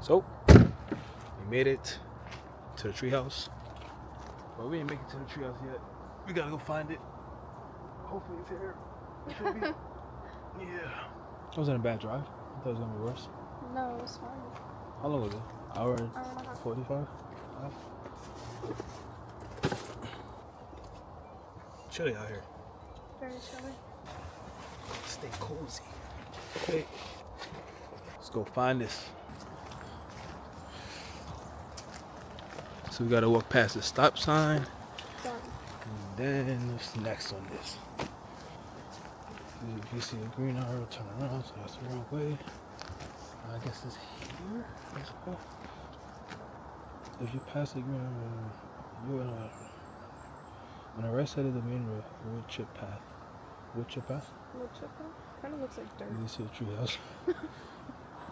So, we made it to the treehouse. But we didn't make it to the treehouse yet. We gotta go find it. Hopefully it's here. It should be. Yeah. It wasn't a bad drive. I thought it was gonna be worse. No, it was fine. How long was it? Hour and Hour and a half. 45? Chilly out here. Very chilly. Stay cozy. Okay. Let's go find this. So we gotta walk past the stop sign. Done. And then what's next on this? If you see a green arrow, turn around, so that's the wrong way. I guess it's here. Let's go. If you pass the green arrow, you're on the right side of the main wood chip path. Wood chip path? Wood chip path? Kind of looks like dirt. You see the treehouse.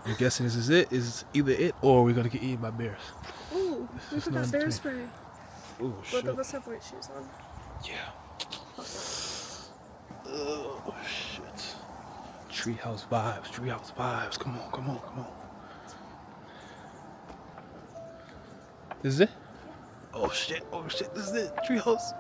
I'm guessing this is it. Is either it or we're gonna get eaten by bears. Ooh, we forgot bear spray. Ooh, shit. Both of us have white shoes on. Yeah. Oh shit. Treehouse vibes. Treehouse vibes. Come on, come on, come on. This is it? Oh shit. Oh shit. This is it. Treehouse.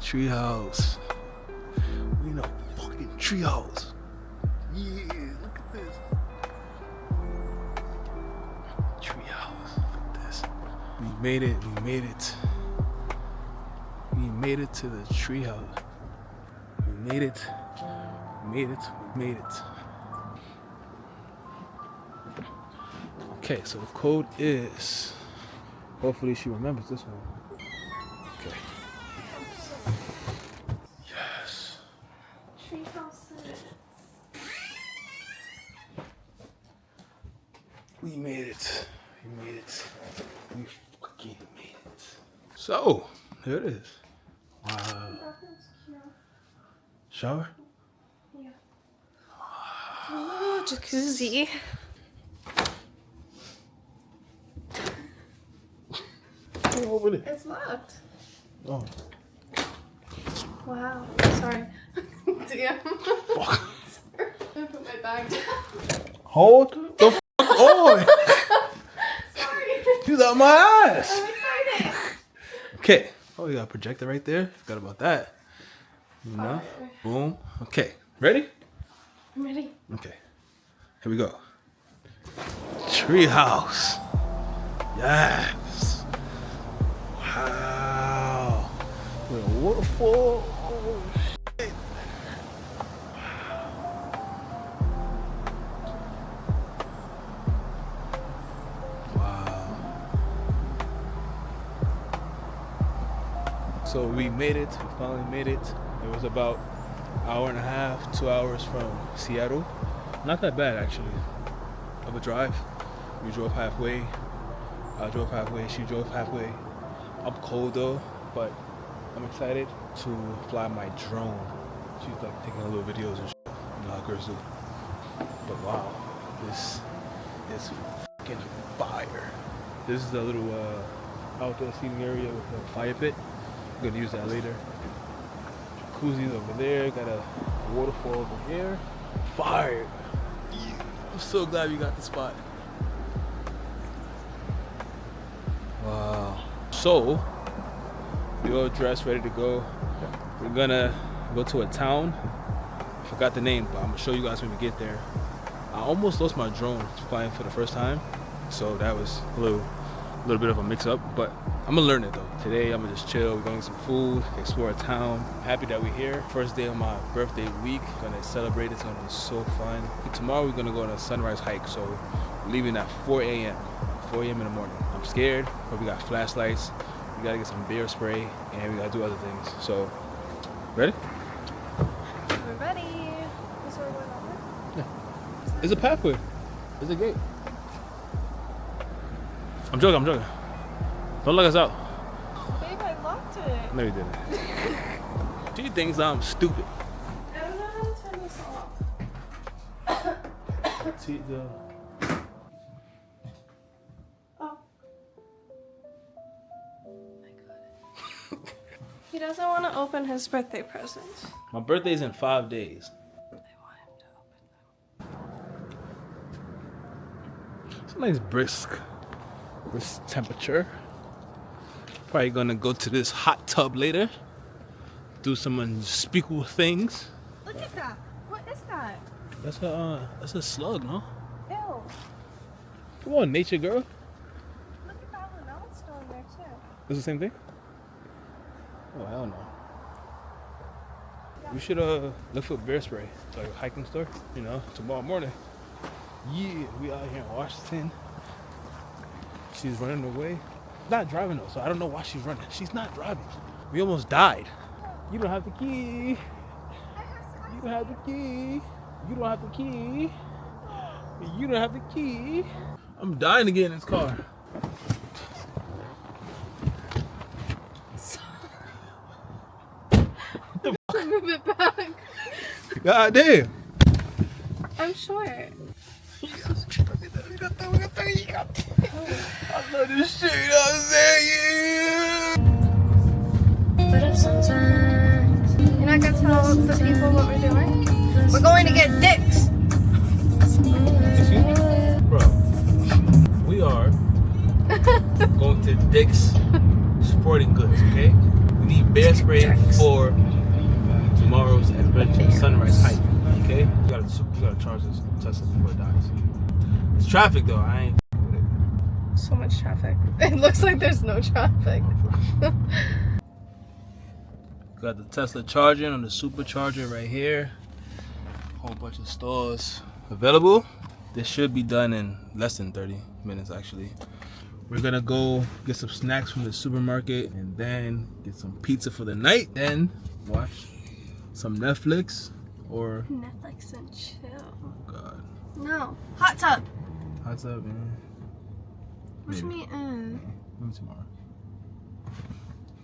Treehouse. We in a fucking treehouse. Yeah, look at this. Treehouse. Look at this. We made it. We made it. We made it to the treehouse. We made it. We made it. We made it. Okay, so the code is. Hopefully she remembers this one. Okay. Yes. Treehouses. We made it. We made it. We fucking made it. So, here it is. Wow. Shower? Yeah. Oh, jacuzzi. Open it. It's locked. Oh. Wow. Sorry. Damn. Fuck. Sorry. I put my bag down. Hold the fuck on. Sorry. You got my ass. I'm excited. Okay. Oh, you got a projector right there. Forgot about that. You know? Fire. Boom. Okay. Ready? I'm ready. Okay. Here we go. Treehouse. Yes. Wow. With a waterfall. Oh, shit. Wow. So we made it. We finally made it. It was about an hour and a half, 2 hours from Seattle. Not that bad, actually, of a drive. We drove halfway. I drove halfway. She drove halfway. I'm cold though, but I'm excited to fly my drone. She's like taking little videos and shit. You know how girls do. But wow, this is fucking fire. This is a little outdoor seating area with a fire pit. I'm gonna use that later. Jacuzzi's over there. Got a waterfall over here. Fire. Yeah. I'm so glad we got the spot. Wow. So, we're all dressed, ready to go. We're gonna go to a town. I forgot the name, but I'm gonna show you guys when we get there. I almost lost my drone flying for the first time, so that was a little a little bit of a mix-up, but I'm gonna learn it though. Today I'm gonna just chill. We're gonna get some food, explore a town. I'm happy that we're here. First day of my birthday week. Gonna celebrate. It's gonna be so fun. Tomorrow we're gonna go on a sunrise hike. So we're leaving at 4 a.m. 4 a.m. in the morning. I'm scared, but we got flashlights. We gotta get some beer spray, and we gotta do other things. So, ready? We're ready. Is there a way over? Yeah. There's a pathway. There's a gate. I'm joking. Don't lock us out. Babe, I locked it. No, you didn't. She thinks I'm stupid. I don't know how to turn this off. See the. Oh. I got it. He doesn't want to open his birthday presents. My birthday's in 5 days. I want him to open them. It's a nice brisk temperature. Probably gonna go to this hot tub later. Do some unspeakable things. Look at that. What is that? That's a slug, no? Ew. Come on, nature girl. Look at that one. That one's still in there too. It's the same thing? Oh hell no. We should look for bear spray. It's like a hiking store, you know, tomorrow morning. Yeah, we out here in Washington. She's running away. Not driving though, so I don't know why she's running. She's not driving. We almost died. You don't have the key. You don't have the key. You don't have the key. You don't have the key. I'm dying to get in this car. Move it back. God damn. I'm short. I love this shit, you know what I'm saying? But if sometimes you're not gonna tell the people what we're doing? We're going to get dicks. Excuse me? Bro, we are going to Dick's Sporting Goods, okay? We need bear spray for tomorrow's adventure sunrise hike, okay? You gotta charge this Tesla before it dies. It's traffic though, I ain't with it. So much traffic. It looks like there's no traffic. Got the Tesla charging on the supercharger right here. Whole bunch of stores available. This should be done in less than 30 minutes actually. We're gonna go get some snacks from the supermarket and then get some pizza for the night. Then watch some Netflix or Netflix and chill. oh god. No. Hot tub. How's up, man? Push me in. Maybe tomorrow.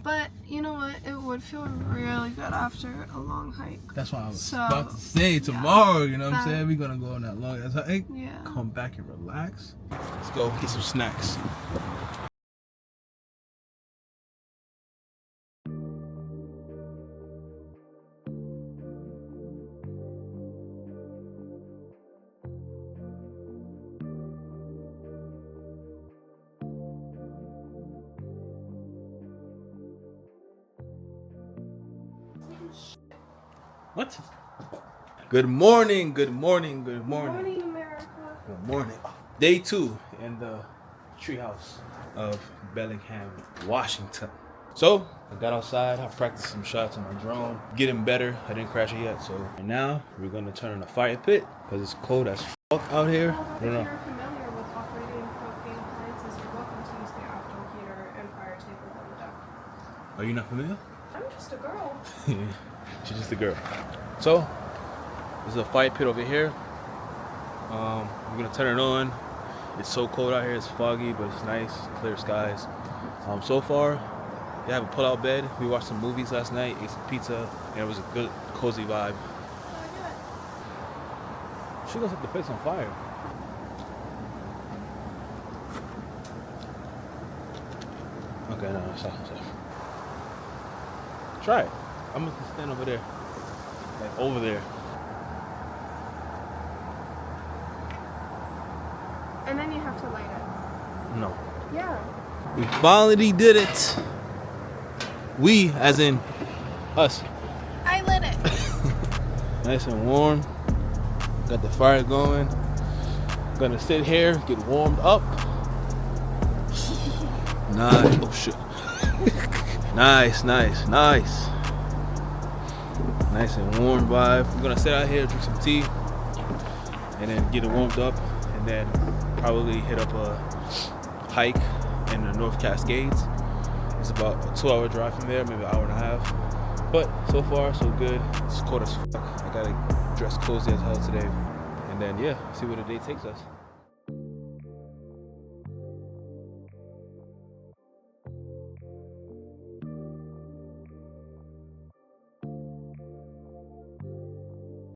But you know what? It would feel really good after a long hike. That's what I was So, about to say. Tomorrow, you know what I'm that- saying? We're gonna go on that long ass hike. Yeah. Come back and relax. Let's go get some snacks. What? Good morning, good morning, good morning. Good morning, America. Good morning. Day 2 in the treehouse of Bellingham, Washington. So, I got outside, I practiced some shots on my drone. Getting better, I didn't crash it yet. So, right now, we're gonna turn on a fire pit because it's cold as fuck out here. I don't know. If you're familiar with operating propane appliances, you're welcome to use the outdoor heater and fire table on the deck. Are you not familiar? I'm just a girl. She's just a girl. So, there's a fire pit over here. We're gonna turn it on. It's so cold out here, it's foggy, but it's nice, clear skies. So far, they have a pull-out bed. We watched some movies last night, ate some pizza, and it was a good, cozy vibe. She gonna set the place on fire. Okay, no, stop. Try it. I'm gonna stand over there. Like over there. And then you have to light it. No. Yeah. We finally did it. We, as in us. I lit it. Nice and warm. Got the fire going. Gonna sit here, get warmed up. Nice. Oh shit. Nice, nice, nice. Nice and warm vibe. We're gonna sit out here, drink some tea, and then get it warmed up, and then probably hit up a hike in the North Cascades. It's about a 2-hour drive from there, maybe an hour and a half. But so far, so good. It's cold as fuck. I gotta dress cozy as hell today. And then, yeah, see where the day takes us.